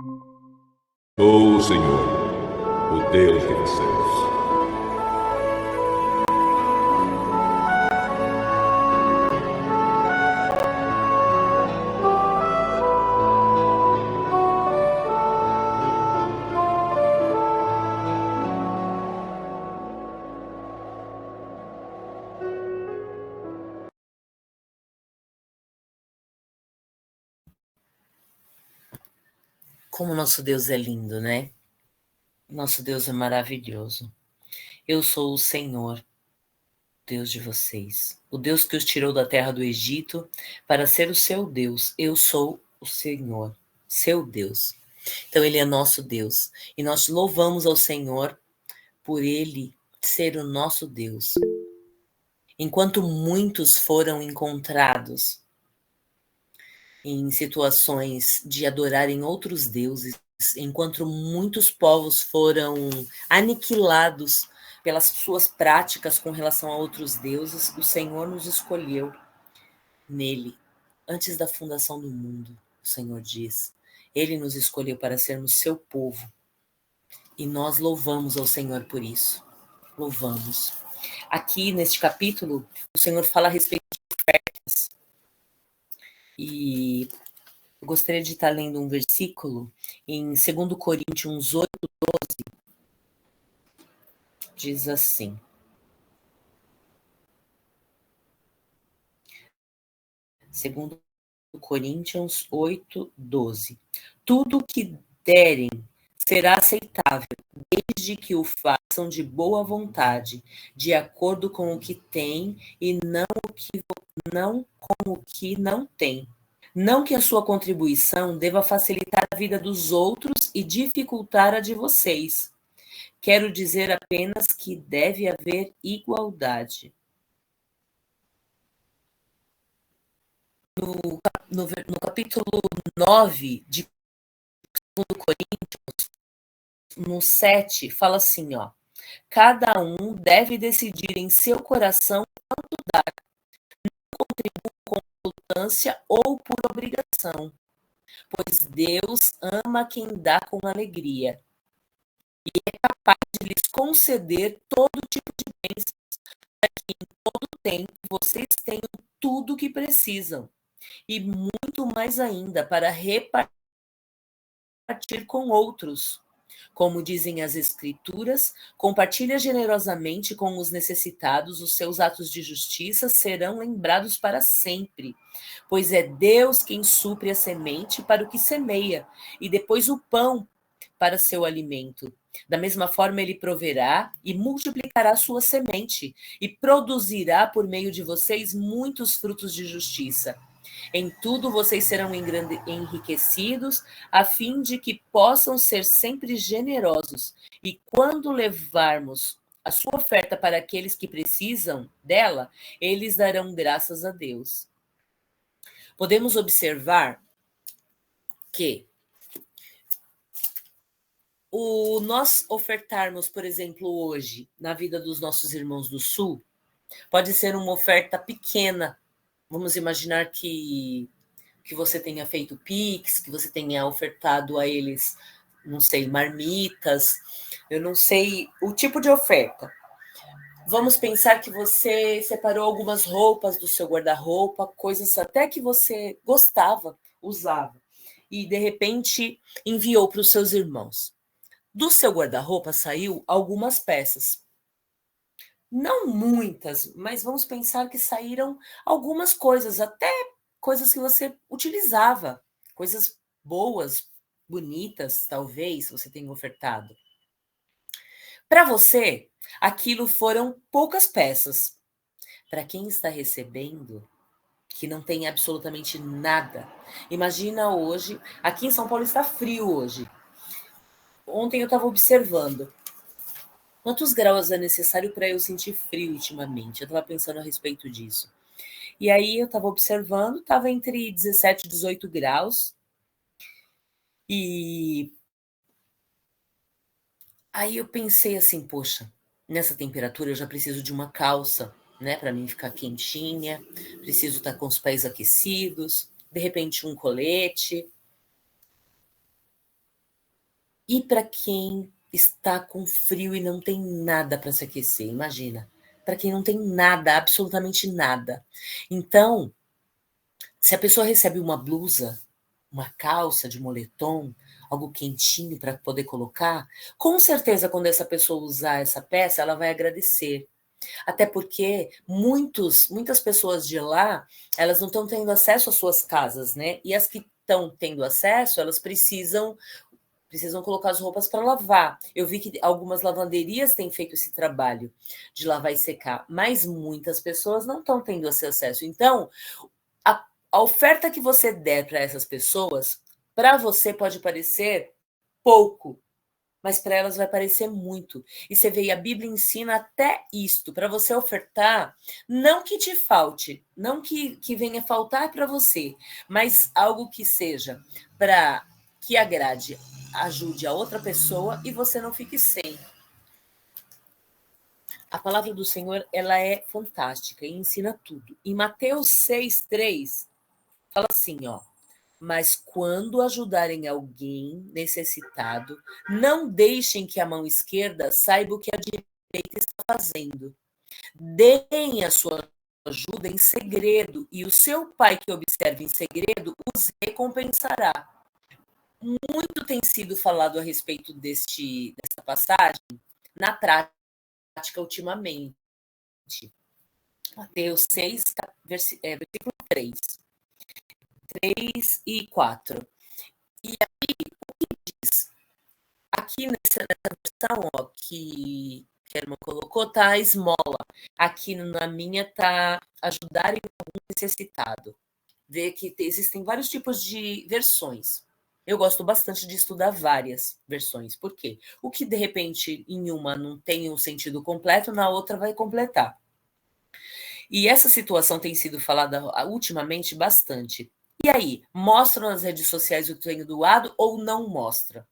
Sou o Senhor, o Deus de vocês. Como nosso Deus é lindo, né? Nosso Deus é maravilhoso. Eu sou o Senhor, Deus de vocês. O Deus que os tirou da terra do Egito para ser o seu Deus. Eu sou o Senhor, seu Deus. Então ele é nosso Deus. E nós louvamos ao Senhor por ele ser o nosso Deus. Enquanto muitos foram encontrados em situações de adorarem outros deuses, enquanto muitos povos foram aniquilados pelas suas práticas com relação a outros deuses, o Senhor nos escolheu nele, antes da fundação do mundo, o Senhor diz. Ele nos escolheu para sermos seu povo. E nós louvamos ao Senhor por isso. Louvamos. Aqui, neste capítulo, o Senhor fala a respeito de ofertas. E eu gostaria de estar lendo um versículo em 2 Coríntios 8:12. Diz assim. Segundo Coríntios 8:12. Tudo o que derem será aceitável, desde que o façam de boa vontade, de acordo com o que têm e não com o que não têm. Não que a sua contribuição deva facilitar a vida dos outros e dificultar a de vocês. Quero dizer apenas que deve haver igualdade. No capítulo 9 de 2 Coríntios, no 7, fala assim, ó. Cada um deve decidir em seu coração quanto dar, não contribua com relutância ou por obrigação, pois Deus ama quem dá com alegria e é capaz de lhes conceder todo tipo de bênçãos, para que em todo tempo vocês tenham tudo o que precisam, e muito mais ainda para repartir com outros. Como dizem as Escrituras, compartilha generosamente com os necessitados, os seus atos de justiça serão lembrados para sempre, pois é Deus quem supre a semente para o que semeia, e depois o pão para seu alimento. Da mesma forma, ele proverá e multiplicará sua semente, e produzirá por meio de vocês muitos frutos de justiça. Em tudo vocês serão enriquecidos, a fim de que possam ser sempre generosos. E quando levarmos a sua oferta para aqueles que precisam dela, eles darão graças a Deus. Podemos observar que nós ofertarmos, por exemplo, hoje, na vida dos nossos irmãos do Sul, pode ser uma oferta pequena. Vamos imaginar que você tenha feito Pix, que você tenha ofertado a eles, não sei, marmitas, eu não sei o tipo de oferta. Vamos pensar que você separou algumas roupas do seu guarda-roupa, coisas até que você gostava, usava, e de repente enviou para os seus irmãos. Do seu guarda-roupa saiu algumas peças. Não muitas, mas vamos pensar que saíram algumas coisas, até coisas que você utilizava, coisas boas, bonitas, talvez você tenha ofertado. Para você, aquilo foram poucas peças. Para quem está recebendo, que não tem absolutamente nada. Imagina hoje, aqui em São Paulo está frio hoje. Ontem eu estava observando quantos graus é necessário para eu sentir frio ultimamente. Eu estava pensando a respeito disso. E aí eu estava observando, estava entre 17 e 18 graus. E aí eu pensei assim, poxa, nessa temperatura eu já preciso de uma calça, né, para mim ficar quentinha, preciso estar com os pés aquecidos, de repente um colete. E para quem está com frio e não tem nada para se aquecer, imagina. Para quem não tem nada, absolutamente nada. Então, se a pessoa recebe uma blusa, uma calça de moletom, algo quentinho para poder colocar, com certeza quando essa pessoa usar essa peça, ela vai agradecer. Até porque muitas pessoas de lá, elas não estão tendo acesso às suas casas, né? E as que estão tendo acesso, elas precisam colocar as roupas para lavar. Eu vi que algumas lavanderias têm feito esse trabalho de lavar e secar, mas muitas pessoas não estão tendo esse acesso. Então, a oferta que você der para essas pessoas, para você pode parecer pouco, mas para elas vai parecer muito. E você vê, a Bíblia ensina até isto, para você ofertar, não que te falte, não que venha faltar para você, mas algo que seja para que agrade, ajude a outra pessoa e você não fique sem. A palavra do Senhor, ela é fantástica e ensina tudo. Em Mateus 6:3, fala assim, ó: mas quando ajudarem alguém necessitado, não deixem que a mão esquerda saiba o que a direita está fazendo. Deem a sua ajuda em segredo, e o seu pai que observa em segredo os recompensará. Muito tem sido falado a respeito dessa passagem na prática ultimamente. Mateus 6, versículo 3 e 4. E diz, aqui nessa versão ó, que a irmã colocou, tá a esmola. Aqui na minha tá ajudar em algum necessitado. Vê que existem vários tipos de versões. Eu gosto bastante de estudar várias versões. Por quê? O que de repente em uma não tem um sentido completo, na outra vai completar. E essa situação tem sido falada ultimamente bastante. E aí, mostra nas redes sociais o que tenho doado ou não mostra?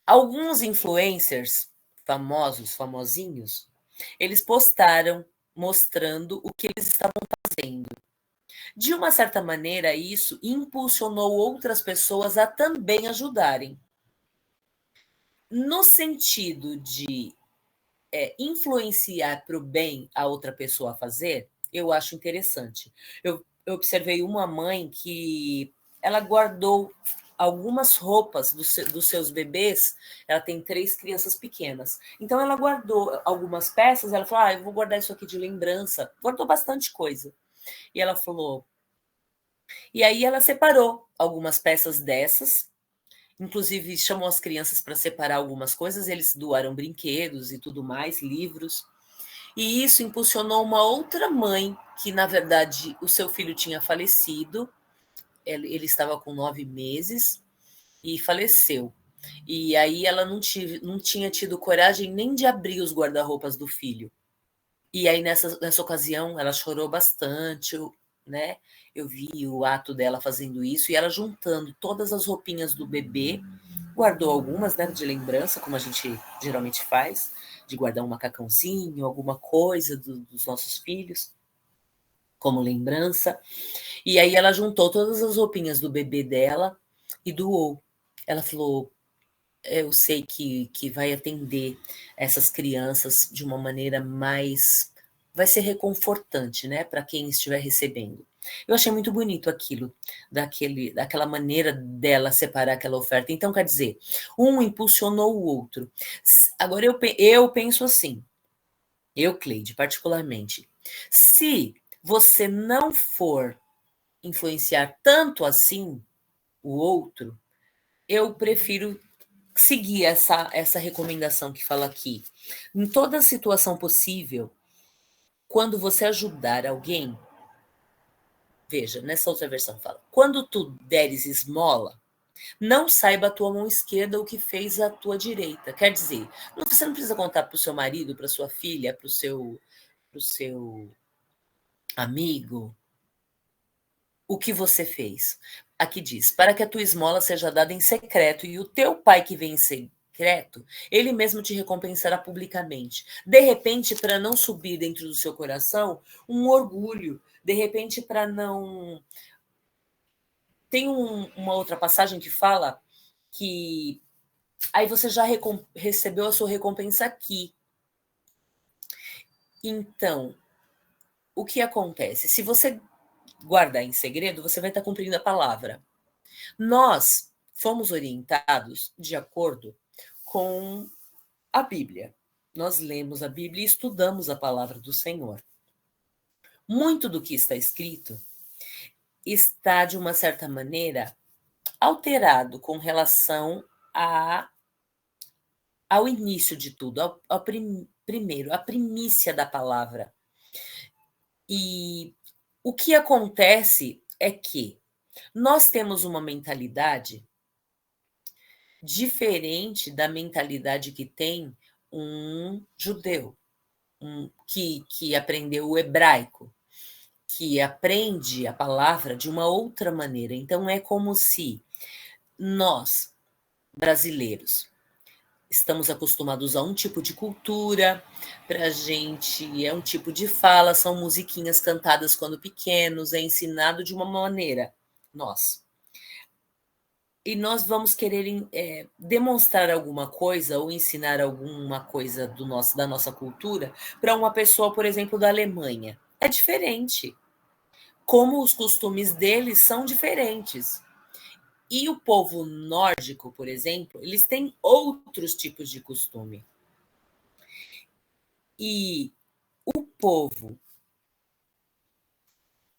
Alguns influencers famosos, famosinhos, eles postaram mostrando o que eles estavam fazendo. De uma certa maneira, isso impulsionou outras pessoas a também ajudarem. No sentido de influenciar para o bem a outra pessoa a fazer, eu acho interessante. Eu observei uma mãe que ela guardou algumas roupas dos seus bebês. Ela tem 3 crianças pequenas. Então, ela guardou algumas peças. Ela falou: eu vou guardar isso aqui de lembrança. Guardou bastante coisa. E ela falou. E aí, ela separou algumas peças dessas. Inclusive, chamou as crianças para separar algumas coisas. Eles doaram brinquedos e tudo mais, livros. E isso impulsionou uma outra mãe, que na verdade o seu filho tinha falecido, ele estava com 9 meses e faleceu. E aí ela não tinha tido coragem nem de abrir os guarda-roupas do filho. E aí nessa ocasião ela chorou bastante, né? Eu vi o ato dela fazendo isso e ela juntando todas as roupinhas do bebê, guardou algumas, né, de lembrança, como a gente geralmente faz, de guardar um macacãozinho, alguma coisa dos nossos filhos, como lembrança. E aí ela juntou todas as roupinhas do bebê dela e doou. Ela falou: eu sei que vai atender essas crianças de uma maneira mais. Vai ser reconfortante, né, para quem estiver recebendo. Eu achei muito bonito aquilo, daquela maneira dela separar aquela oferta. Então, quer dizer, um impulsionou o outro. Agora, eu penso assim, eu, Cleide, particularmente, se você não for influenciar tanto assim o outro, eu prefiro seguir essa recomendação que fala aqui. Em toda situação possível, quando você ajudar alguém, veja, nessa outra versão fala, quando tu deres esmola, não saiba a tua mão esquerda o que fez a tua direita. Quer dizer, você não precisa contar para o seu marido, para sua filha, para o seu amigo, o que você fez. Aqui diz, para que a tua esmola seja dada em secreto, e o teu pai que vem em secreto, ele mesmo te recompensará publicamente. De repente, para não subir dentro do seu coração um orgulho, de repente, para não. Tem uma outra passagem que fala que aí você já recebeu a sua recompensa aqui. Então, o que acontece? Se você guardar em segredo, você vai estar cumprindo a palavra. Nós fomos orientados de acordo com a Bíblia. Nós lemos a Bíblia e estudamos a palavra do Senhor. Muito do que está escrito está, de uma certa maneira, alterado com relação ao início de tudo, primeiro, a primícia da palavra. E o que acontece é que nós temos uma mentalidade diferente da mentalidade que tem um judeu, que aprendeu o hebraico, que aprende a palavra de uma outra maneira. Então, é como se nós, brasileiros, estamos acostumados a um tipo de cultura, para a gente é um tipo de fala, são musiquinhas cantadas quando pequenos, é ensinado de uma maneira, nós. E nós vamos querer demonstrar alguma coisa ou ensinar alguma coisa da nossa cultura para uma pessoa, por exemplo, da Alemanha. É diferente. Como os costumes deles são diferentes. E o povo nórdico, por exemplo, eles têm outros tipos de costume. E o povo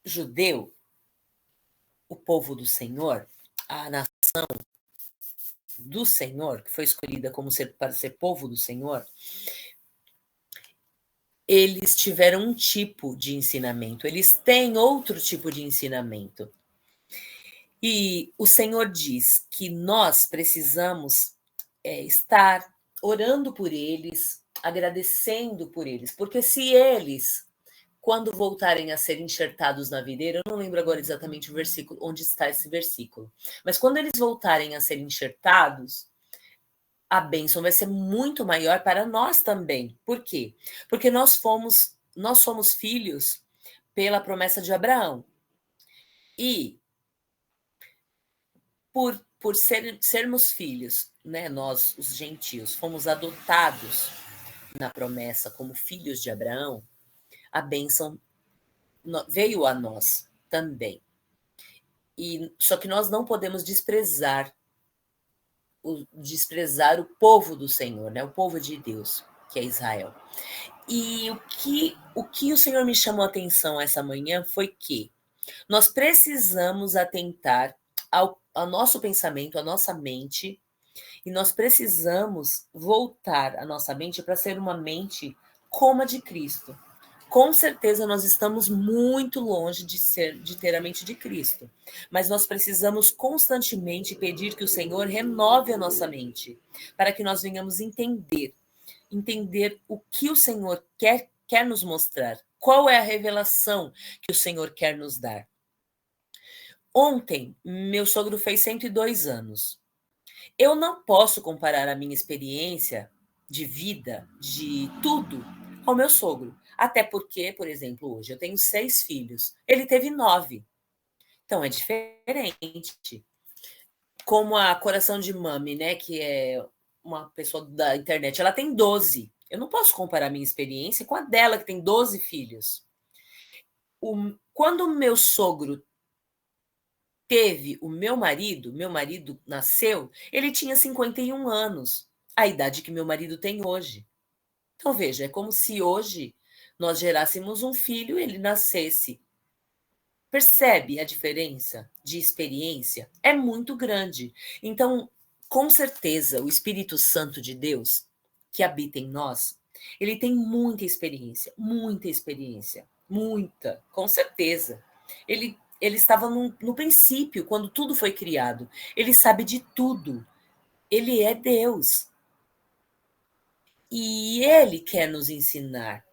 judeu, o povo do Senhor, a nação do Senhor, que foi escolhida para ser povo do Senhor, eles tiveram um tipo de ensinamento, eles têm outro tipo de ensinamento. E o Senhor diz que nós precisamos estar orando por eles, agradecendo por eles, porque se eles, quando voltarem a ser enxertados na videira, eu não lembro agora exatamente o versículo, onde está esse versículo, mas quando eles voltarem a ser enxertados, a bênção vai ser muito maior para nós também. Por quê? Porque nós somos filhos pela promessa de Abraão. E por sermos filhos, né, nós, os gentios, fomos adotados na promessa como filhos de Abraão, a bênção veio a nós também. Só que nós não podemos desprezar o povo do Senhor, né, o povo de Deus, que é Israel. E o que o Senhor me chamou a atenção essa manhã foi que nós precisamos atentar ao nosso pensamento, à nossa mente, e nós precisamos voltar a nossa mente para ser uma mente como a de Cristo. Com certeza nós estamos muito longe de ter a mente de Cristo, mas nós precisamos constantemente pedir que o Senhor renove a nossa mente, para que nós venhamos entender o que o Senhor quer nos mostrar, qual é a revelação que o Senhor quer nos dar. Ontem, meu sogro fez 102 anos. Eu não posso comparar a minha experiência de vida, de tudo, ao meu sogro. Até porque, por exemplo, hoje eu tenho 6 filhos. Ele teve 9. Então é diferente. Como a Coração de Mami, né, que é uma pessoa da internet, ela tem 12. Eu não posso comparar a minha experiência com a dela, que tem 12 filhos. Quando o meu sogro teve o meu marido nasceu, ele tinha 51 anos, a idade que meu marido tem hoje. Então, veja, é como se hoje nós gerássemos um filho e ele nascesse. Percebe a diferença de experiência? É muito grande. Então, com certeza, o Espírito Santo de Deus, que habita em nós, ele tem muita experiência, muita, com certeza. Ele estava no princípio, quando tudo foi criado. Ele sabe de tudo. Ele é Deus. E ele quer nos ensinar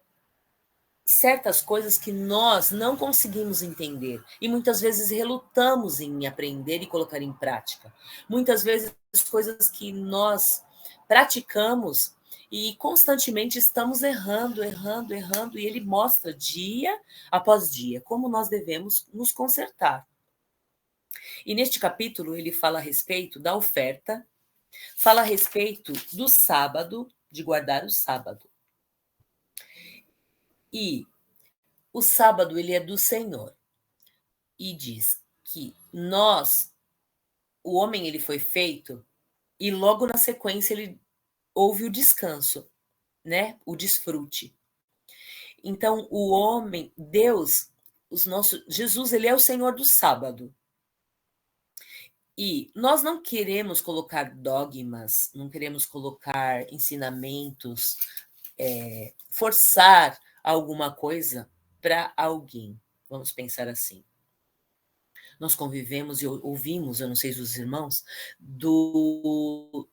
certas coisas que nós não conseguimos entender e muitas vezes relutamos em aprender e colocar em prática. Muitas vezes coisas que nós praticamos e constantemente estamos errando, e ele mostra dia após dia como nós devemos nos consertar. E neste capítulo ele fala a respeito da oferta, fala a respeito do sábado, de guardar o sábado. E o sábado ele é do Senhor. E diz que o homem ele foi feito e logo na sequência ele houve o descanso, né? O desfrute. Então o homem, Deus, Jesus, ele é o Senhor do sábado. E nós não queremos colocar dogmas, não queremos colocar ensinamentos, forçar alguma coisa para alguém. Vamos pensar assim. Nós convivemos e ouvimos, eu não sei se os irmãos, dos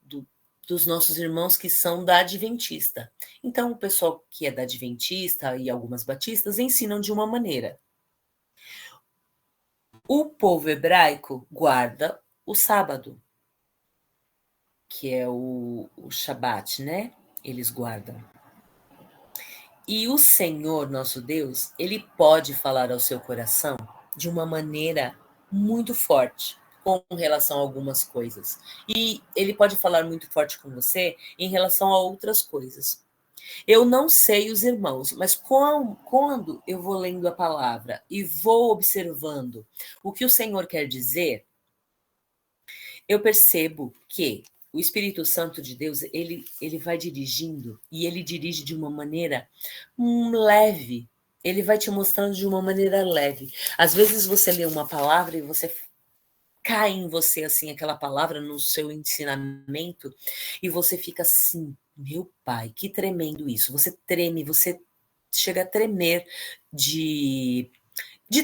nossos irmãos que são da Adventista. Então, o pessoal que é da Adventista e algumas batistas ensinam de uma maneira. O povo hebraico guarda o sábado, que é o Shabat, né? Eles guardam. E o Senhor, nosso Deus, ele pode falar ao seu coração de uma maneira muito forte com relação a algumas coisas. E ele pode falar muito forte com você em relação a outras coisas. Eu não sei os irmãos, mas quando eu vou lendo a palavra e vou observando o que o Senhor quer dizer, eu percebo que o Espírito Santo de Deus, ele vai dirigindo e ele dirige de uma maneira leve. Ele vai te mostrando de uma maneira leve. Às vezes você lê uma palavra e você cai em você assim aquela palavra no seu ensinamento e você fica assim, meu pai, que tremendo isso. Você treme, você chega a tremer de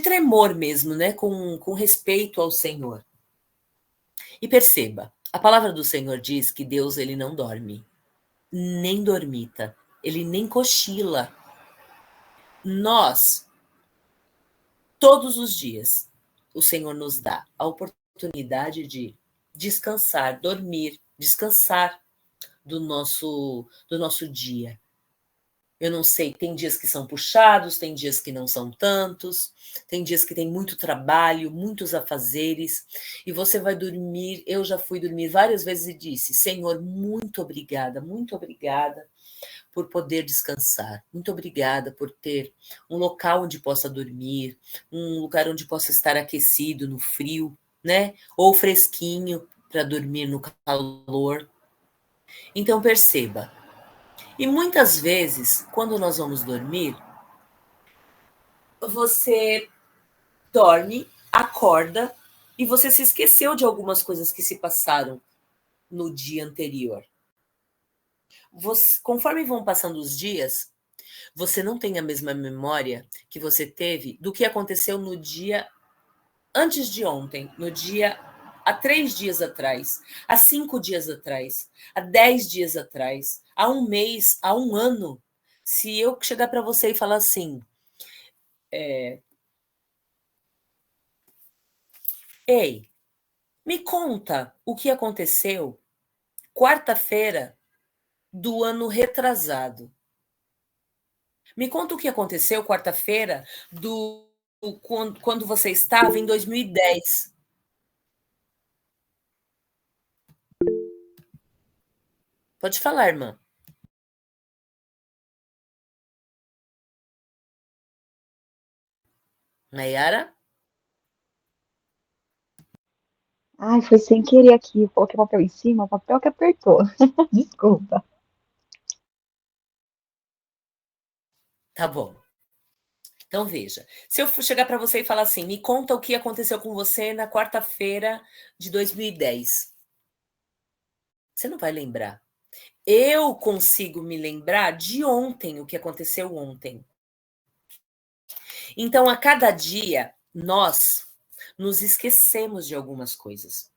tremor mesmo, né? Com respeito ao Senhor. E perceba, a palavra do Senhor diz que Deus ele não dorme, nem dormita, ele nem cochila. Nós, todos os dias, o Senhor nos dá a oportunidade de descansar, dormir, descansar do nosso dia. Eu não sei, tem dias que são puxados, tem dias que não são tantos, tem dias que tem muito trabalho, muitos afazeres, e você vai dormir. Eu já fui dormir várias vezes e disse: Senhor, muito obrigada por poder descansar, muito obrigada por ter um local onde possa dormir, um lugar onde possa estar aquecido no frio, né? Ou fresquinho para dormir no calor. Então perceba, e muitas vezes, quando nós vamos dormir, você dorme, acorda e você se esqueceu de algumas coisas que se passaram no dia anterior. Conforme vão passando os dias, você não tem a mesma memória que você teve do que aconteceu no dia antes de ontem, no dia há 3 dias atrás, há 5 dias atrás, há 10 dias atrás, há um mês, há um ano. Se eu chegar para você e falar assim, ei, me conta o que aconteceu quarta-feira do ano retrasado. Me conta o que aconteceu quarta-feira quando você estava em 2010. Pode falar, irmã. Nayara? Ai, foi sem querer aqui. Eu coloquei o papel em cima, o papel que apertou. Desculpa. Tá bom. Então veja, se eu chegar para você e falar assim, me conta o que aconteceu com você na quarta-feira de 2010. Você não vai lembrar. Eu consigo me lembrar de ontem, o que aconteceu ontem. Então, a cada dia, nós nos esquecemos de algumas coisas.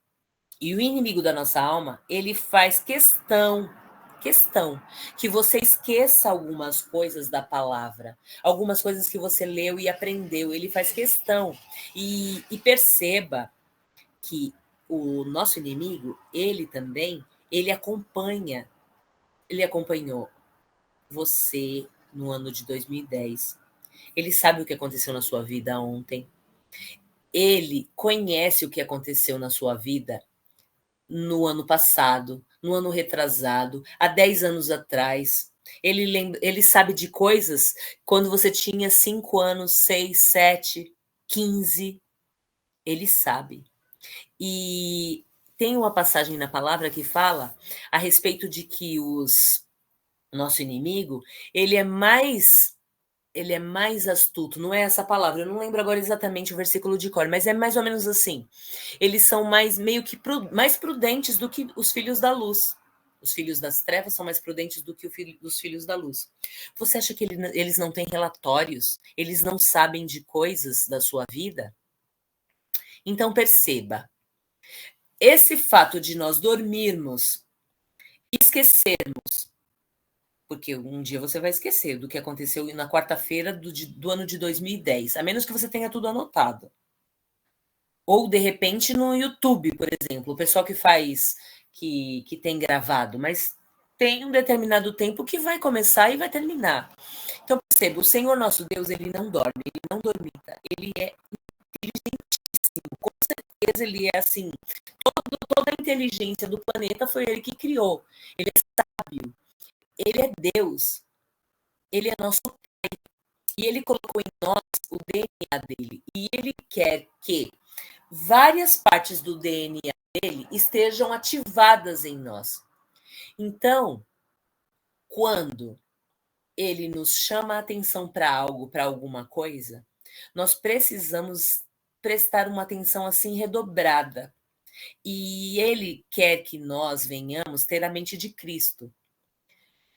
E o inimigo da nossa alma, ele faz questão que você esqueça algumas coisas da palavra, algumas coisas que você leu e aprendeu. Ele faz questão. E perceba que o nosso inimigo, ele também, ele acompanhou você no ano de 2010. Ele sabe o que aconteceu na sua vida ontem. ele conhece o que aconteceu na sua vida no ano passado, no ano retrasado, há 10 anos atrás. Ele sabe de coisas quando você tinha 5 anos, 6, 7, 15. Ele sabe. E tem uma passagem na palavra que fala a respeito de que nosso inimigo, ele é mais astuto, não é essa palavra, eu não lembro agora exatamente o versículo de cor, mas é mais ou menos assim. Eles são meio que mais prudentes do que os filhos da luz. Os filhos das trevas são mais prudentes do que os filhos da luz. Você acha que eles não têm relatórios? Eles não sabem de coisas da sua vida? Então perceba, esse fato de nós dormirmos e esquecermos, porque um dia você vai esquecer do que aconteceu na quarta-feira do ano de 2010, a menos que você tenha tudo anotado. Ou, de repente, no YouTube, por exemplo, o pessoal que faz, que tem gravado, mas tem um determinado tempo que vai começar e vai terminar. Então, perceba, o Senhor nosso Deus, ele não dorme, ele não dormita, ele é inteligentíssimo, com certeza ele é assim, toda a inteligência do planeta foi ele que criou, ele é sábio, ele é Deus, ele é nosso Pai, e ele colocou em nós o DNA dele, e ele quer que várias partes do DNA dele estejam ativadas em nós. Então, quando ele nos chama a atenção para algo, para alguma coisa, nós precisamos prestar uma atenção assim redobrada. E ele quer que nós venhamos ter a mente de Cristo.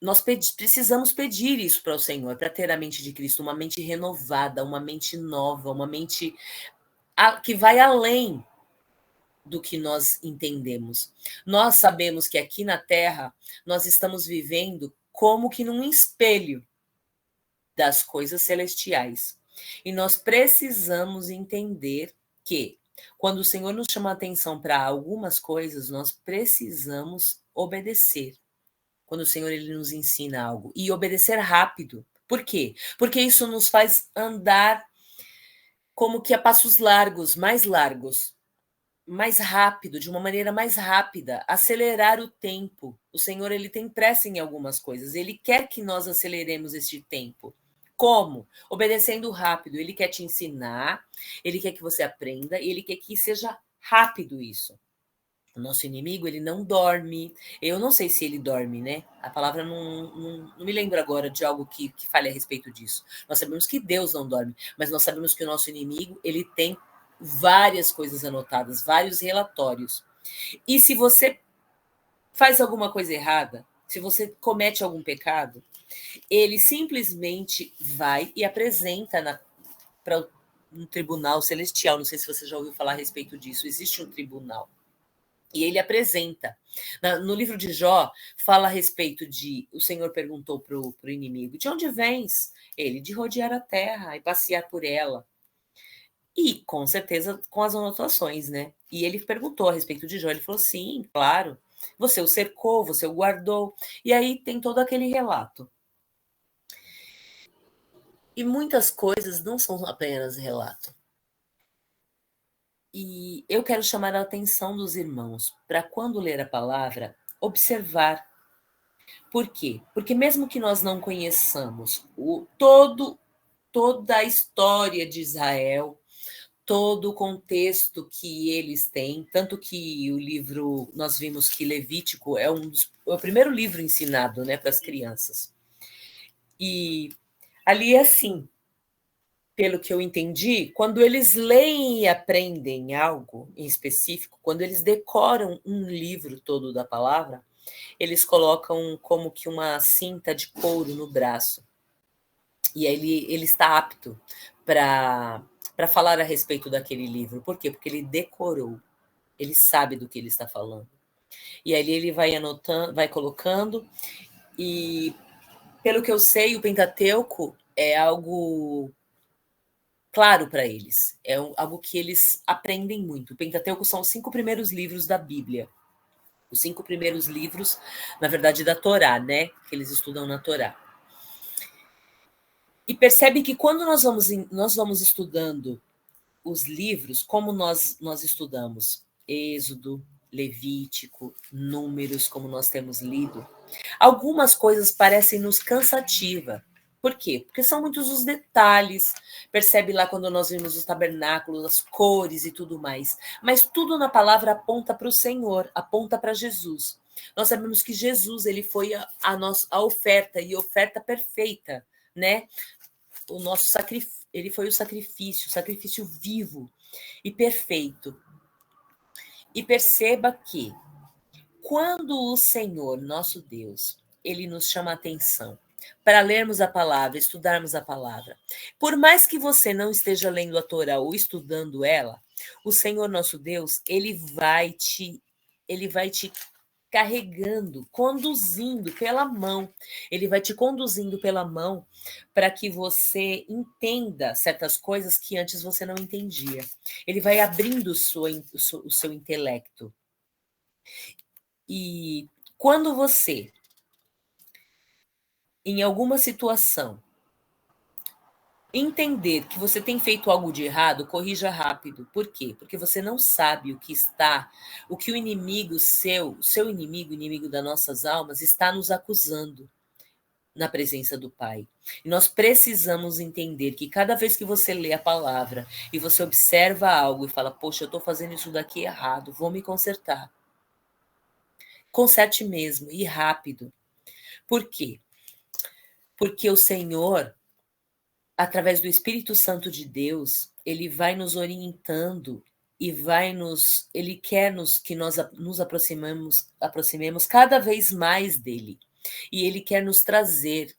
Nós precisamos pedir isso para o Senhor, para ter a mente de Cristo, uma mente renovada, uma mente nova, uma mente que vai além do que nós entendemos. Nós sabemos que aqui na Terra nós estamos vivendo como que num espelho das coisas celestiais. E nós precisamos entender que quando o Senhor nos chama a atenção para algumas coisas, nós precisamos obedecer. Quando o Senhor ele nos ensina algo e obedecer rápido. Por quê? Porque isso nos faz andar como que a passos largos, mais rápido, de uma maneira mais rápida, acelerar o tempo. O Senhor ele tem pressa em algumas coisas, ele quer que nós aceleremos este tempo. Como? Obedecendo rápido. Ele quer te ensinar, ele quer que você aprenda, ele quer que seja rápido isso. O nosso inimigo, ele não dorme. Eu não sei se ele dorme, né? A palavra não me lembro agora de algo que fale a respeito disso. Nós sabemos que Deus não dorme, mas nós sabemos que o nosso inimigo, ele tem várias coisas anotadas, vários relatórios. E se você faz alguma coisa errada, se você comete algum pecado, ele simplesmente vai e apresenta para um tribunal celestial. Não sei se você já ouviu falar a respeito disso. Existe um tribunal. E ele apresenta. No livro de Jó, fala a respeito de... O Senhor perguntou para o inimigo, de onde vens? Ele, de rodear a terra e passear por ela. E, com certeza, com as anotações, né? E ele perguntou a respeito de Jó. Ele falou, sim, claro. Você o cercou, você o guardou. E aí tem todo aquele relato. E muitas coisas não são apenas relato. E eu quero chamar a atenção dos irmãos para, quando ler a palavra, observar. Por quê? Porque mesmo que nós não conheçamos toda a história de Israel, todo o contexto que eles têm, tanto que o livro, nós vimos que Levítico é o primeiro livro ensinado, né, para as crianças. E ali é assim, pelo que eu entendi, quando eles leem e aprendem algo em específico, quando eles decoram um livro todo da palavra, eles colocam como que uma cinta de couro no braço. E aí ele está apto para falar a respeito daquele livro. Por quê? Porque ele decorou. Ele sabe do que ele está falando. E ali ele vai anotando, vai colocando. E, pelo que eu sei, o Pentateuco é algo claro para eles. É algo que eles aprendem muito. O Pentateuco são os 5 primeiros livros da Bíblia. Os 5 primeiros livros, na verdade, da Torá, né? Que eles estudam na Torá. E percebe que quando nós vamos estudando os livros, como nós estudamos Êxodo, Levítico, Números, como nós temos lido, algumas coisas parecem nos cansativa. Por quê? Porque são muitos os detalhes. Percebe lá quando nós vimos os tabernáculos, as cores e tudo mais. Mas tudo na palavra aponta para o Senhor, aponta para Jesus. Nós sabemos que Jesus, ele foi a oferta, e oferta perfeita, né? O nosso sacrifício, ele foi o sacrifício vivo e perfeito. E perceba que quando o Senhor, nosso Deus, ele nos chama a atenção para lermos a palavra, estudarmos a palavra, por mais que você não esteja lendo a Torá ou estudando ela, o Senhor, nosso Deus, ele vai te carregando, conduzindo pela mão. Ele vai te conduzindo pela mão para que você entenda certas coisas que antes você não entendia. Ele vai abrindo o seu intelecto. E quando você, em alguma situação, entender que você tem feito algo de errado, corrija rápido. Por quê? Porque você não sabe o que o inimigo seu inimigo, inimigo das nossas almas, está nos acusando na presença do Pai. E nós precisamos entender que cada vez que você lê a palavra e você observa algo e fala, poxa, eu estou fazendo isso daqui errado, vou me consertar. Conserte mesmo, e rápido. Por quê? Porque o Senhor, através do Espírito Santo de Deus, ele vai nos orientando e ele quer que nós nos aproximemos cada vez mais dele. E ele quer nos trazer,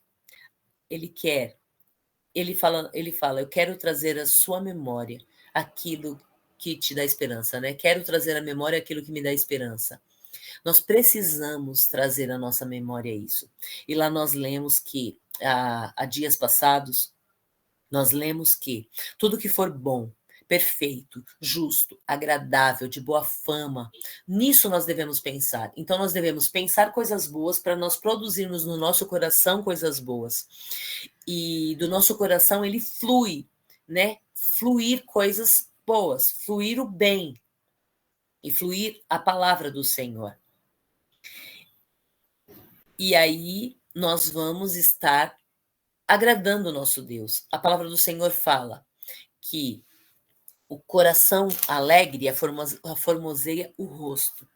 ele fala, eu quero trazer à sua memória aquilo que te dá esperança, né? Quero trazer à memória aquilo que me dá esperança. Nós precisamos trazer à nossa memória isso. E lá nós lemos que, há dias passados, nós lemos que tudo que for bom, perfeito, justo, agradável, de boa fama, nisso nós devemos pensar. Então nós devemos pensar coisas boas para nós produzirmos no nosso coração coisas boas. E do nosso coração ele flui, né? Fluir coisas boas, fluir o bem e fluir a palavra do Senhor. E aí nós vamos estar agradando o nosso Deus. A palavra do Senhor fala que o coração alegre formoseia o rosto.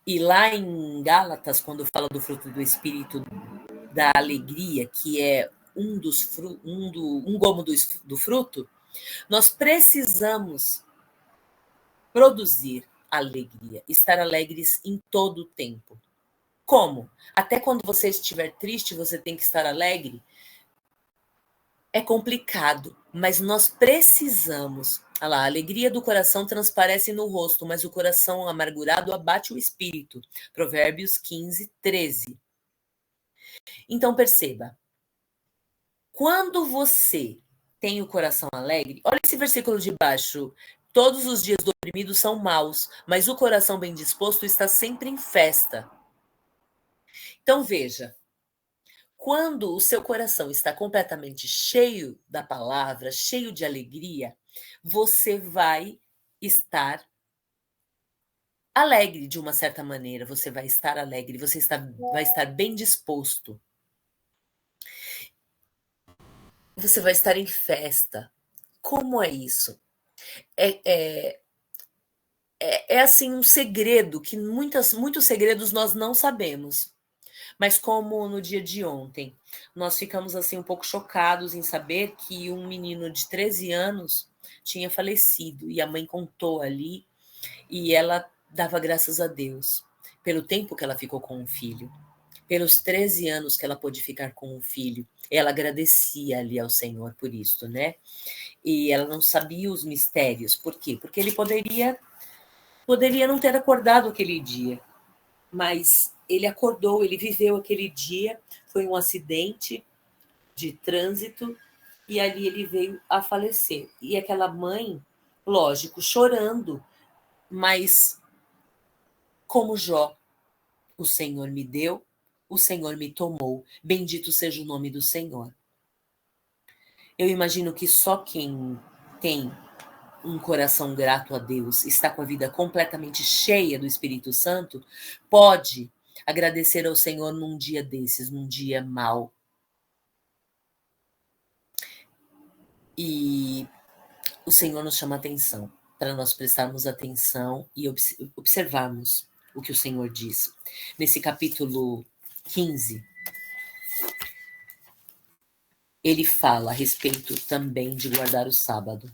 E lá em Gálatas, quando fala do fruto do Espírito, da alegria, que é um gomo do fruto, nós precisamos produzir alegria, estar alegres em todo o tempo. Como? Até quando você estiver triste, você tem que estar alegre? É complicado, mas nós precisamos. Olha lá, a alegria do coração transparece no rosto, mas o coração amargurado abate o espírito. Provérbios 15, 13. Então perceba, quando você tem o coração alegre, olha esse versículo de baixo. Todos os dias do oprimido são maus, mas o coração bem disposto está sempre em festa. Então veja, quando o seu coração está completamente cheio da palavra, cheio de alegria, você vai estar alegre de uma certa maneira, você vai estar alegre, vai estar bem disposto. Você vai estar em festa. Como é isso? É assim um segredo que muitos segredos nós não sabemos. Mas como no dia de ontem, nós ficamos assim um pouco chocados em saber que um menino de 13 anos tinha falecido e a mãe contou ali e ela dava graças a Deus pelo tempo que ela ficou com o filho, pelos 13 anos que ela pôde ficar com o filho. Ela agradecia ali ao Senhor por isso, né? E ela não sabia os mistérios. Por quê? Porque ele poderia não ter acordado aquele dia, mas ele acordou, ele viveu aquele dia, foi um acidente de trânsito e ali ele veio a falecer. E aquela mãe, lógico, chorando, mas como Jó, o Senhor me deu, o Senhor me tomou, bendito seja o nome do Senhor. Eu imagino que só quem tem um coração grato a Deus, está com a vida completamente cheia do Espírito Santo, pode agradecer ao Senhor num dia desses, num dia mau. E o Senhor nos chama atenção, para nós prestarmos atenção e observarmos o que o Senhor diz. Nesse capítulo 15, ele fala a respeito também de guardar o sábado.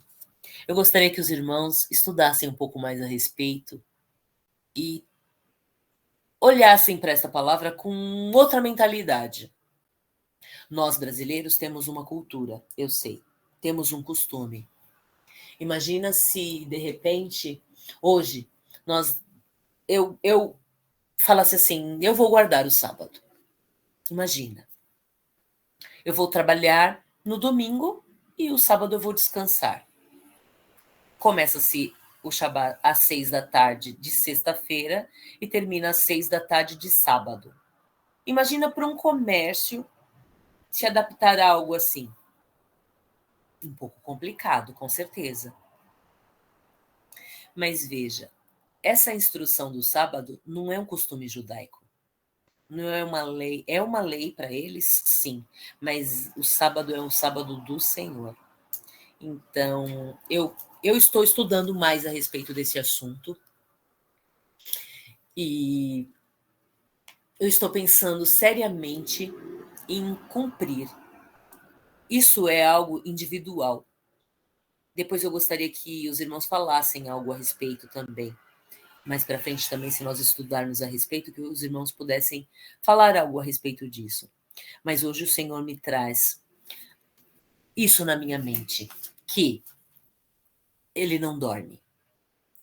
Eu gostaria que os irmãos estudassem um pouco mais a respeito e olhassem para esta palavra com outra mentalidade. Nós, brasileiros, temos uma cultura, eu sei, temos um costume. Imagina se, de repente, hoje, eu falasse assim, eu vou guardar o sábado. Imagina. Eu vou trabalhar no domingo e o sábado eu vou descansar. Começa-se o Shabat às 6 da tarde de sexta-feira e termina às 6 da tarde de sábado. Imagina para um comércio se adaptar a algo assim. Um pouco complicado, com certeza. Mas veja, essa instrução do sábado não é um costume judaico. Não é uma lei. É uma lei para eles, sim. Mas o sábado é o sábado do Senhor. Então, eu estou estudando mais a respeito desse assunto. E eu estou pensando seriamente em cumprir. Isso é algo individual. Depois eu gostaria que os irmãos falassem algo a respeito também. Mais para frente também, se nós estudarmos a respeito, que os irmãos pudessem falar algo a respeito disso. Mas hoje o Senhor me traz isso na minha mente, que ele não dorme.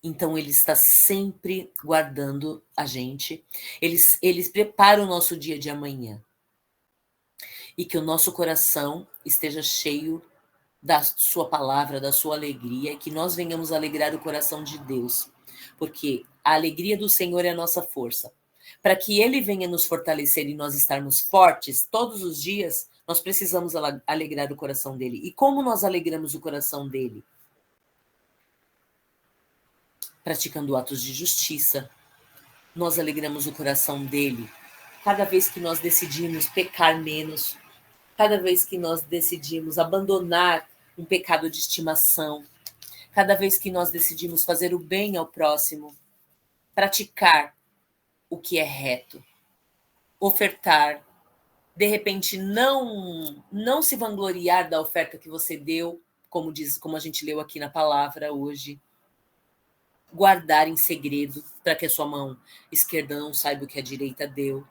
Então ele está sempre guardando a gente. Eles preparam o nosso dia de amanhã. E que o nosso coração esteja cheio da sua palavra, da sua alegria, e que nós venhamos alegrar o coração de Deus. Porque a alegria do Senhor é a nossa força. Para que Ele venha nos fortalecer e nós estarmos fortes todos os dias, nós precisamos alegrar o coração dele. E como nós alegramos o coração dele? Praticando atos de justiça. Nós alegramos o coração dele cada vez que nós decidimos pecar menos, cada vez que nós decidimos abandonar um pecado de estimação, cada vez que nós decidimos fazer o bem ao próximo, praticar o que é reto, ofertar, de repente não se vangloriar da oferta que você deu, como a gente leu aqui na palavra hoje, guardar em segredo para que a sua mão esquerda não saiba o que a direita deu.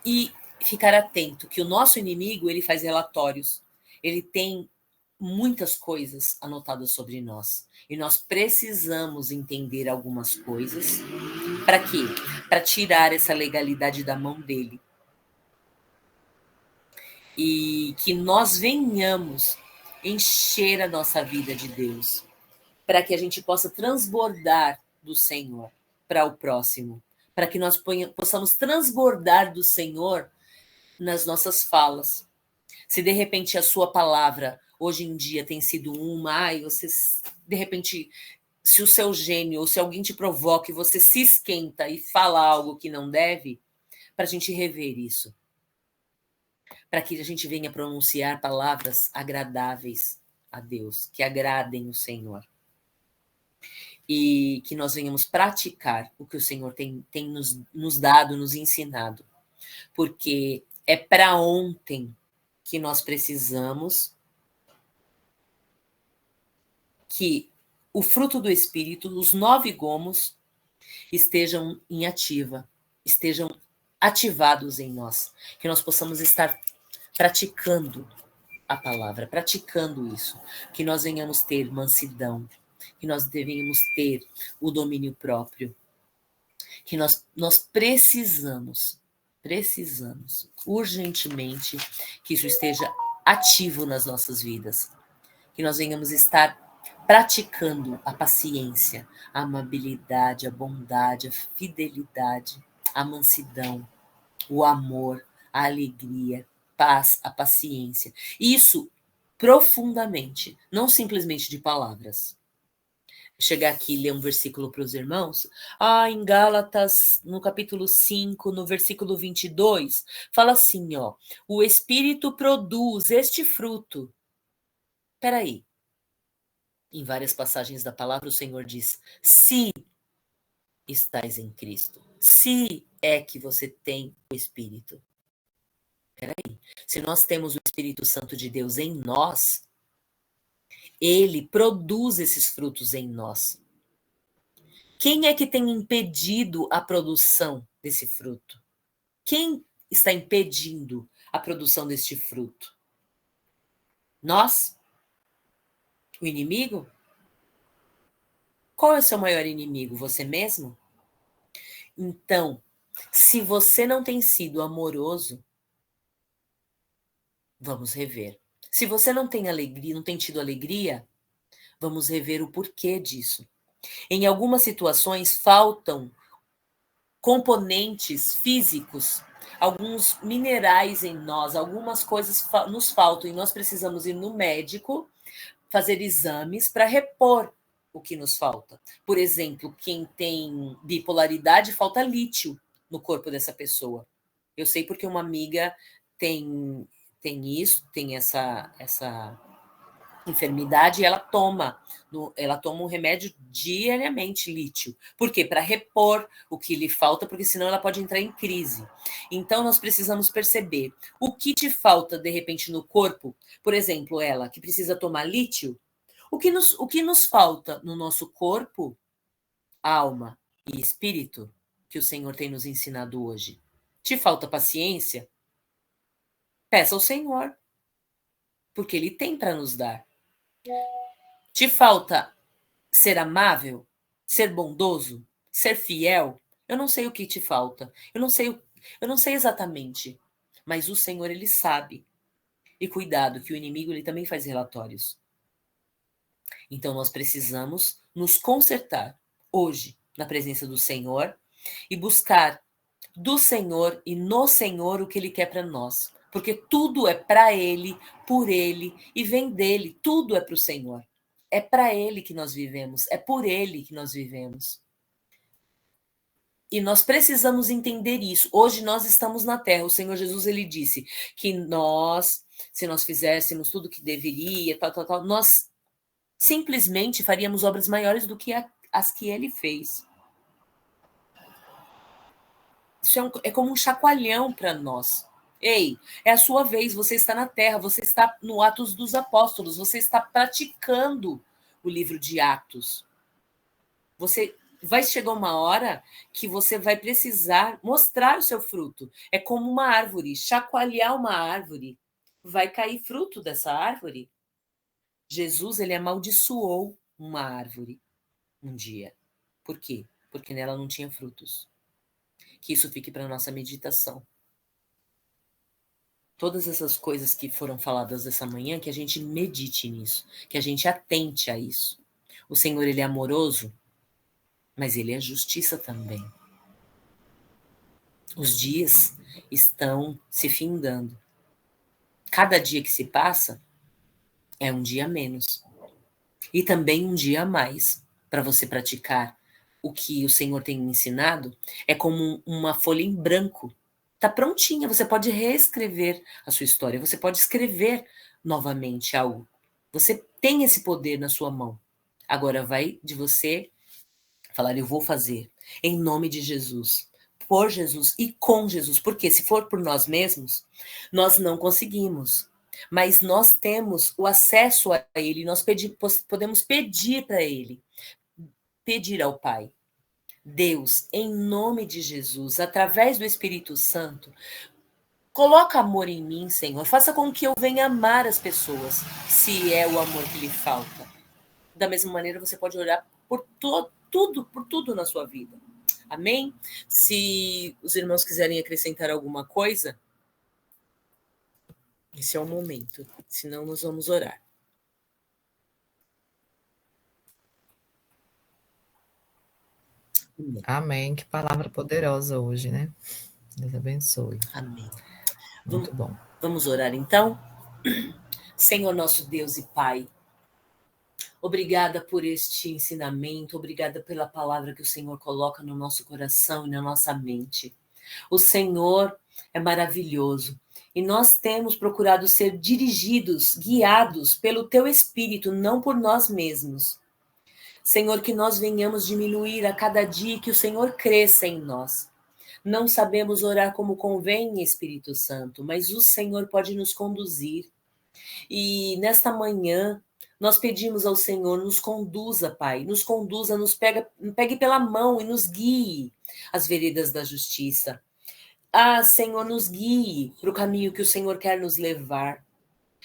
E ficar atento que o nosso inimigo, ele faz relatórios, ele tem muitas coisas anotadas sobre nós. E nós precisamos entender algumas coisas. Para quê? Para tirar essa legalidade da mão dele. E que nós venhamos encher a nossa vida de Deus. Para que a gente possa transbordar do Senhor para o próximo. Para que nós possamos transbordar do Senhor nas nossas falas. Se de repente a sua palavra hoje em dia tem sido você de repente, se o seu gênio ou se alguém te provoca e você se esquenta e fala algo que não deve, para a gente rever isso. Para que a gente venha pronunciar palavras agradáveis a Deus, que agradem o Senhor. E que nós venhamos praticar o que o Senhor tem nos dado, nos ensinado. Porque é para ontem que nós precisamos que o fruto do Espírito, os 9 gomos, estejam em ativa, estejam ativados em nós. Que nós possamos estar praticando a palavra, praticando isso. Que nós venhamos ter mansidão, que nós devemos ter o domínio próprio. Que nós precisamos urgentemente que isso esteja ativo nas nossas vidas. Que nós venhamos estar praticando a paciência, a amabilidade, a bondade, a fidelidade, a mansidão, o amor, a alegria, paz, a paciência. Isso profundamente, não simplesmente de palavras. Chegar aqui e ler um versículo para os irmãos. Em Gálatas, no capítulo 5, no versículo 22, fala assim, ó, o Espírito produz este fruto. Peraí. Em várias passagens da palavra, o Senhor diz, se estais em Cristo, se é que você tem o Espírito. Peraí. Se nós temos o Espírito Santo de Deus em nós, ele produz esses frutos em nós. Quem é que tem impedido a produção desse fruto? Quem está impedindo a produção deste fruto? Nós? O inimigo? Qual é o seu maior inimigo? Você mesmo? Então, se você não tem sido amoroso, vamos rever. Se você não tem alegria, não tem tido alegria, vamos rever o porquê disso. Em algumas situações faltam componentes físicos, alguns minerais em nós, algumas coisas nos faltam e nós precisamos ir no médico, fazer exames para repor o que nos falta. Por exemplo, quem tem bipolaridade, falta lítio no corpo dessa pessoa. Eu sei porque uma amiga tem isso, tem essa enfermidade e ela toma um remédio diariamente, lítio. Por quê? Para repor o que lhe falta, porque senão ela pode entrar em crise. Então, nós precisamos perceber o que te falta, de repente, no corpo. Por exemplo, ela que precisa tomar lítio, o que nos falta no nosso corpo, alma e espírito, que o Senhor tem nos ensinado hoje? Te falta paciência? Peça ao Senhor, porque Ele tem para nos dar. Te falta ser amável, ser bondoso, ser fiel? Eu não sei o que te falta. Eu não sei exatamente. Mas o Senhor, ele sabe. E cuidado, que o inimigo, ele também faz relatórios. Então nós precisamos nos consertar hoje na presença do Senhor e buscar do Senhor e no Senhor o que ele quer para nós. Porque tudo é para ele, por ele e vem dele. Tudo é para o Senhor. É para ele que nós vivemos, é por ele que nós vivemos. E nós precisamos entender isso. Hoje nós estamos na terra. O Senhor Jesus, ele disse que nós, se nós fizéssemos tudo o que deveria, nós simplesmente faríamos obras maiores do que as que ele fez. Isso é como um chacoalhão para nós. Ei, é a sua vez, você está na terra, você está no Atos dos Apóstolos, você está praticando o livro de Atos. Você vai chegar uma hora que você vai precisar mostrar o seu fruto. É como uma árvore, chacoalhar uma árvore. Vai cair fruto dessa árvore? Jesus, ele amaldiçoou uma árvore um dia. Por quê? Porque nela não tinha frutos. Que isso fique para a nossa meditação. Todas essas coisas que foram faladas essa manhã, que a gente medite nisso, que a gente atente a isso. O Senhor, ele é amoroso, mas ele é justiça também. Os dias estão se findando. Cada dia que se passa é um dia a menos. E também um dia a mais para você praticar o que o Senhor tem ensinado. É como uma folha em branco. Está prontinha, você pode reescrever a sua história, você pode escrever novamente algo. Você tem esse poder na sua mão. Agora vai de você falar, eu vou fazer, em nome de Jesus, por Jesus e com Jesus. Porque se for por nós mesmos, nós não conseguimos. Mas nós temos o acesso a Ele, nós podemos pedir para Ele, pedir ao Pai. Deus, em nome de Jesus, através do Espírito Santo, coloca amor em mim, Senhor. Faça com que eu venha amar as pessoas, se é o amor que lhe falta. Da mesma maneira, você pode orar por tudo na sua vida. Amém? Se os irmãos quiserem acrescentar alguma coisa, esse é o momento. Senão, nós vamos orar. Amém. Que palavra poderosa hoje, né? Deus abençoe. Amém. Muito bom. Vamos orar, então? Senhor nosso Deus e Pai, obrigada por este ensinamento, obrigada pela palavra que o Senhor coloca no nosso coração e na nossa mente. O Senhor é maravilhoso e nós temos procurado ser dirigidos, guiados pelo Teu Espírito, não por nós mesmos. Senhor, que nós venhamos diminuir a cada dia e que o Senhor cresça em nós. Não sabemos orar como convém, Espírito Santo, mas o Senhor pode nos conduzir. E nesta manhã, nós pedimos ao Senhor, nos conduza, Pai, nos conduza, pegue pela mão e nos guie às veredas da justiça. Ah, Senhor, nos guie para o caminho que o Senhor quer nos levar.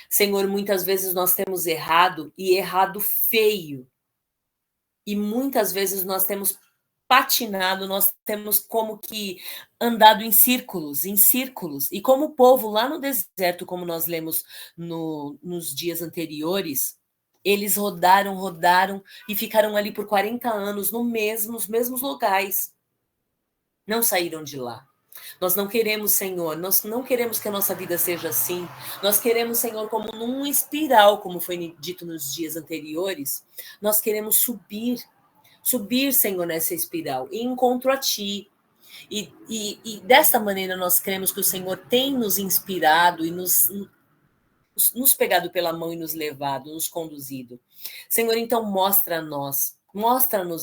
Senhor, muitas vezes nós temos errado e errado feio. E muitas vezes nós temos patinado, nós temos como que andado em círculos. E como o povo lá no deserto, como nós lemos nos dias anteriores, eles rodaram e ficaram ali por 40 anos nos mesmos locais. Não saíram de lá. Nós não queremos, Senhor, nós não queremos que a nossa vida seja assim. Nós queremos, Senhor, como num espiral, como foi dito nos dias anteriores. Nós queremos subir, Senhor, nessa espiral, e encontro a Ti. E desta maneira nós cremos que o Senhor tem nos inspirado e nos pegado pela mão e nos levado, nos conduzido. Senhor, então mostra-nos,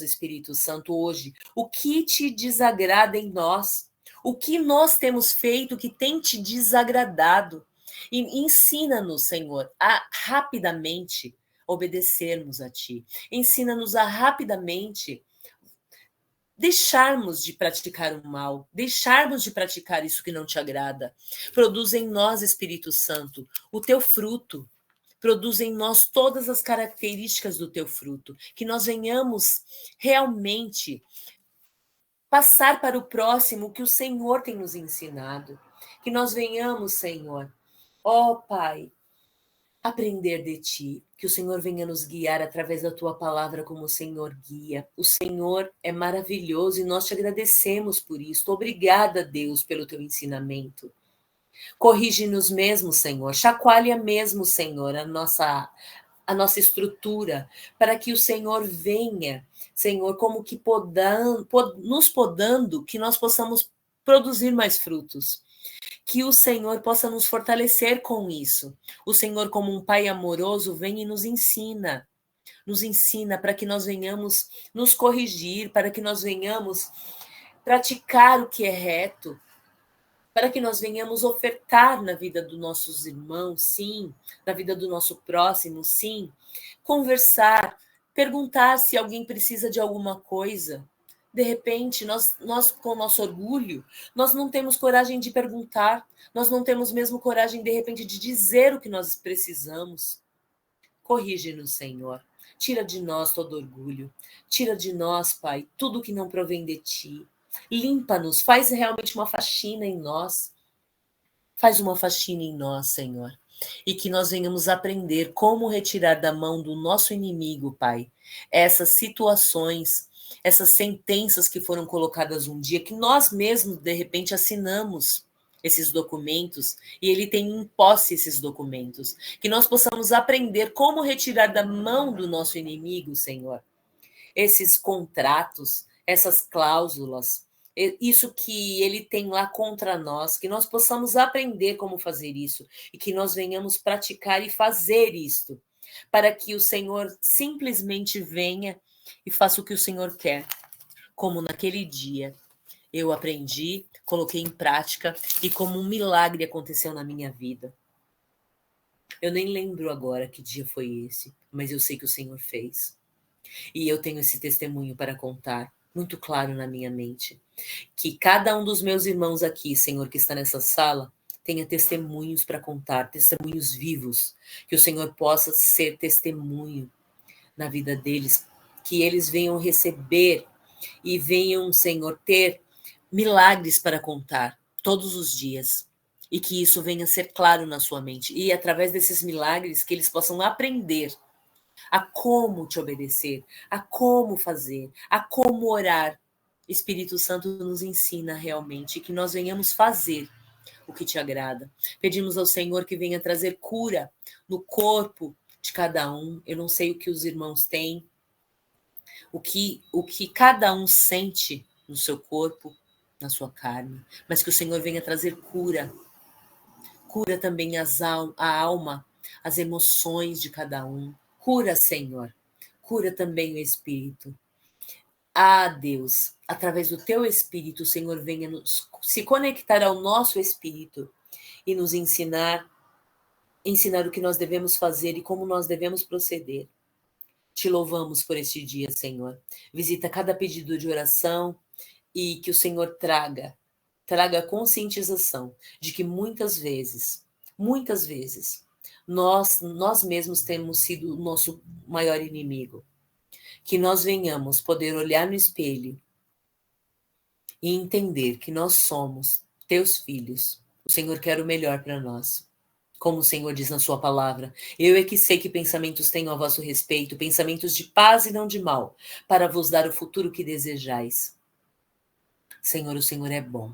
Espírito Santo, hoje, o que te desagrada em nós, o que nós temos feito que tem te desagradado. E ensina-nos, Senhor, a rapidamente obedecermos a Ti. Ensina-nos a rapidamente deixarmos de praticar o mal, deixarmos de praticar isso que não te agrada. Produz em nós, Espírito Santo, o teu fruto. Produz em nós todas as características do teu fruto. Que nós venhamos realmente passar para o próximo o que o Senhor tem nos ensinado. Que nós venhamos, Senhor, ó Pai, aprender de Ti, que o Senhor venha nos guiar através da Tua palavra como o Senhor guia. O Senhor é maravilhoso e nós te agradecemos por isso. Obrigada, Deus, pelo Teu ensinamento. Corrige-nos mesmo, Senhor. Chacoalha mesmo, Senhor, a nossa estrutura, para que o Senhor venha, Senhor, como que nos podando, que nós possamos produzir mais frutos. Que o Senhor possa nos fortalecer com isso. O Senhor, como um Pai amoroso, vem e nos ensina para que nós venhamos nos corrigir, para que nós venhamos praticar o que é reto, para que nós venhamos ofertar na vida dos nossos irmãos, sim, na vida do nosso próximo, sim, conversar, perguntar se alguém precisa de alguma coisa. De repente, nós com o nosso orgulho, nós não temos coragem de perguntar, nós não temos mesmo coragem, de repente, de dizer o que nós precisamos. Corrige-nos, Senhor. Tira de nós todo orgulho. Tira de nós, Pai, tudo que não provém de Ti. Limpa-nos, faz realmente uma faxina em nós. Faz uma faxina em nós, Senhor. E que nós venhamos aprender como retirar da mão do nosso inimigo, Pai, essas situações, essas sentenças que foram colocadas um dia, que nós mesmos, de repente, assinamos esses documentos e ele tem em posse esses documentos. Que nós possamos aprender como retirar da mão do nosso inimigo, Senhor, esses contratos, essas cláusulas, isso que ele tem lá contra nós, que nós possamos aprender como fazer isso e que nós venhamos praticar e fazer isto, para que o Senhor simplesmente venha e faça o que o Senhor quer. Como naquele dia eu aprendi, coloquei em prática e como um milagre aconteceu na minha vida. Eu nem lembro agora que dia foi esse, mas eu sei que o Senhor fez. E eu tenho esse testemunho para contar, muito claro na minha mente. Que cada um dos meus irmãos aqui, Senhor, que está nessa sala, tenha testemunhos para contar, testemunhos vivos. Que o Senhor possa ser testemunho na vida deles. Que eles venham receber e venham, Senhor, ter milagres para contar todos os dias. E que isso venha a ser claro na sua mente. E através desses milagres, que eles possam aprender a como te obedecer, a como fazer, a como orar. Espírito Santo nos ensina realmente que nós venhamos fazer o que te agrada. Pedimos ao Senhor que venha trazer cura no corpo de cada um. Eu não sei o que os irmãos têm, o que cada um sente no seu corpo, na sua carne, mas que o Senhor venha trazer cura. Cura também a alma, as emoções de cada um. Cura, Senhor. Cura também o espírito. Ah, Deus, através do teu espírito, o Senhor venha se conectar ao nosso espírito e nos ensinar o que nós devemos fazer e como nós devemos proceder. Te louvamos por este dia, Senhor. Visita cada pedido de oração e que o Senhor traga conscientização de que muitas vezes, nós mesmos temos sido o nosso maior inimigo. Que nós venhamos poder olhar no espelho e entender que nós somos teus filhos. O Senhor quer o melhor para nós. Como o Senhor diz na sua palavra, eu é que sei que pensamentos tenho a vosso respeito, pensamentos de paz e não de mal, para vos dar o futuro que desejais. Senhor, o Senhor é bom.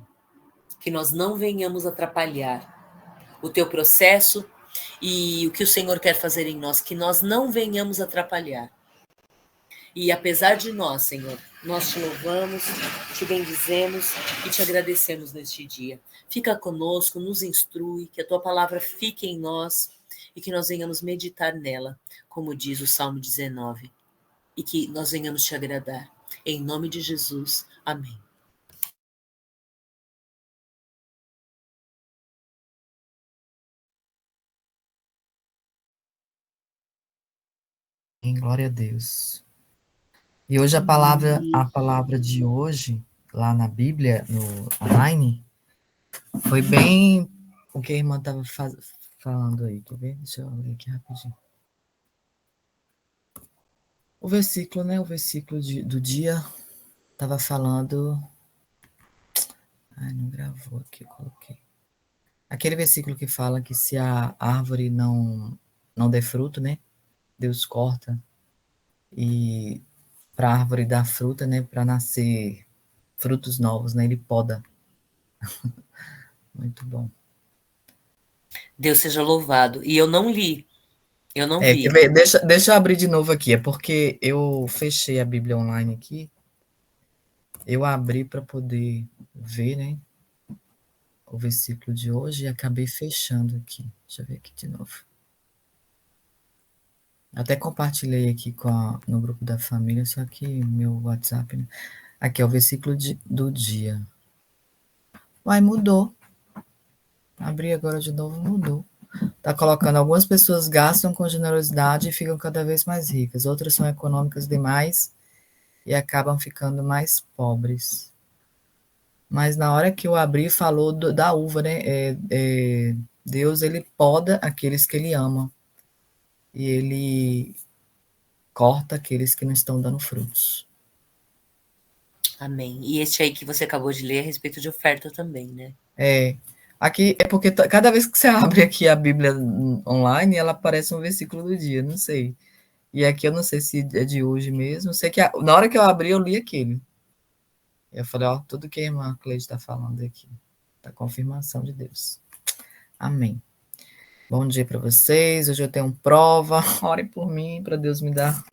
Que nós não venhamos atrapalhar o teu processo e o que o Senhor quer fazer em nós, que nós não venhamos atrapalhar. E apesar de nós, Senhor, nós te louvamos, te bendizemos e te agradecemos neste dia. Fica conosco, nos instrui, que a tua palavra fique em nós e que nós venhamos meditar nela, como diz o Salmo 19, e que nós venhamos te agradar. Em nome de Jesus, amém. Em glória a Deus. E hoje a palavra de hoje, lá na Bíblia, no online, foi bem o que a irmã estava falando aí. Quer ver? Deixa eu abrir aqui rapidinho. O versículo, né? O versículo do dia estava falando. Ai, não gravou aqui, eu coloquei. Aquele versículo que fala que se a árvore não der fruto, né? Deus corta. E para a árvore dar fruta, né? Para nascer frutos novos, né? Ele poda. Muito bom. Deus seja louvado. E eu não li, eu não Quer vi. ver? Deixa eu abrir de novo aqui. É porque eu fechei a Bíblia online aqui. Eu abri para poder ver, né? O versículo de hoje e acabei fechando aqui. Deixa eu ver aqui de novo. Até compartilhei aqui no grupo da família, só que meu WhatsApp, né? Aqui é o versículo do dia. Uai, mudou. Abri agora de novo, mudou. Tá colocando, algumas pessoas gastam com generosidade e ficam cada vez mais ricas. Outras são econômicas demais e acabam ficando mais pobres. Mas na hora que eu abri, falou da uva, né? Deus, ele poda aqueles que ele ama. E ele corta aqueles que não estão dando frutos. Amém. E este aí que você acabou de ler é a respeito de oferta também, né? Aqui é porque cada vez que você abre aqui a Bíblia online, ela aparece um versículo do dia, não sei. E aqui eu não sei se é de hoje mesmo. Sei que na hora que eu abri, eu li aquele. Eu falei, ó, tudo que a irmã Cleide está falando aqui. Tá confirmação de Deus. Amém. Bom dia para vocês. Hoje eu tenho prova. Orem por mim, para Deus me dar.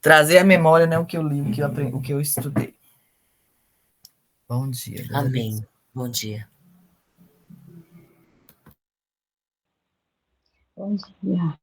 Trazer à memória, né, o que eu li, o que eu aprendi, o que eu estudei. Bom dia. Deus Amém. abençoe. Bom dia. Bom dia.